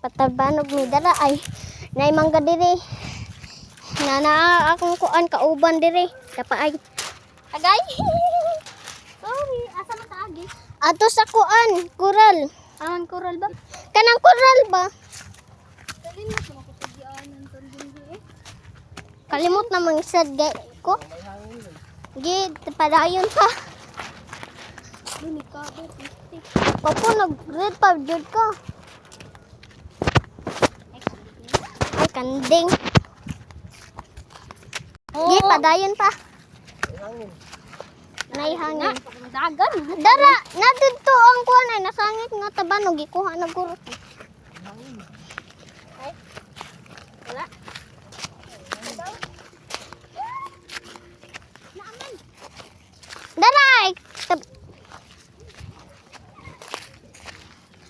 Patabanog mi dara ay nay mangga diri. Na akong kuan kauban diri. Kapaay. Agay. Sorry, asa man ta agi? Ato sa kuan, coral. Aman coral ba? Kanang coral ba? Dalin mo sa makusugianan ton dinhi eh. Kalimot na mang sad ko. Gid padayon pa. Dili ka ba plastic. Papo nag-red pa jud ka. Ay kanding. Gid padayon pa. Nay hangin. Dagan. Dara, nadito ang kuan ay nasangit nga tabanog gikuha na guro. Ay. Wala. Naaman. Dara.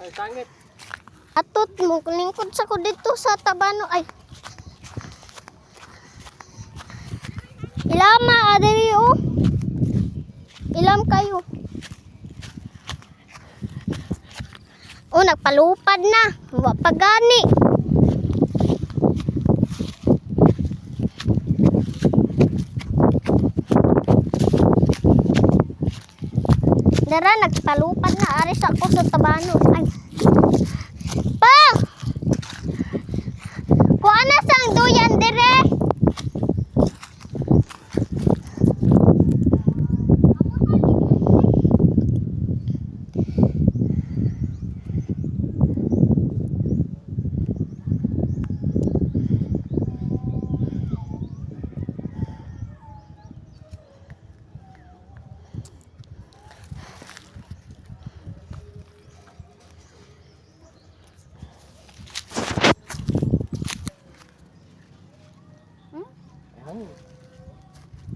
Ay sangit. Atot mo lingkod sa ko dito sa tabano ay. Ilama adiri oh. Ilam kayo. Oh, nagpalupad na. Wa pa gani. Dara, nagpalupad na. Aris ako sa tabano. Ay. Pa! Kuha na sang duyan dire. Hangin.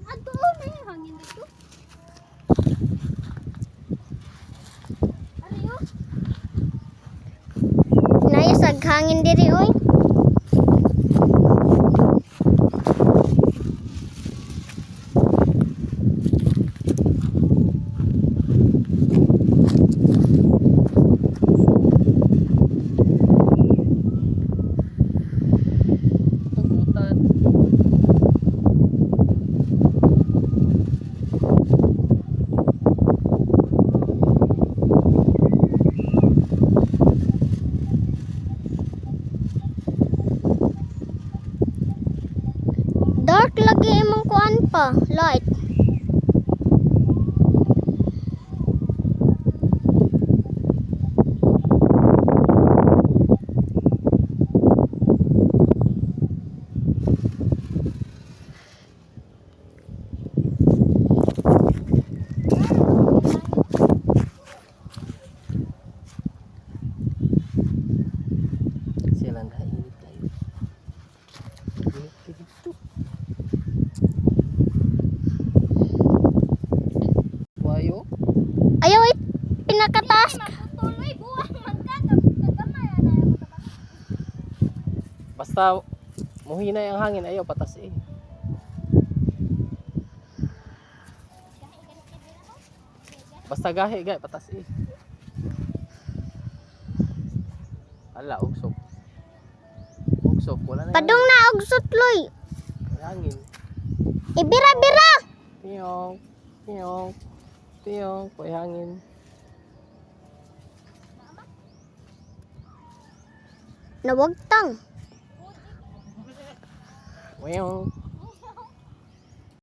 Ato na yung hangin dito. Ariyo. Naisag hangin diri oy. Tugutan. Dark lagi imong kuan pa, light. Silang kainit kayo. Dito. Wayo. Ayaw it pinakatask. Tuloy buwan man ka kagamay na yung Basta muhina yung hangin ayaw patas eh. Basta gahi patas eh. Ala ugsok. Ugsok wala na. Padung na og sutloy. Hangin. Ibira-bira. Tiyong. Tiyong. Tiyong koy hangin. Nawagtang. Wayong.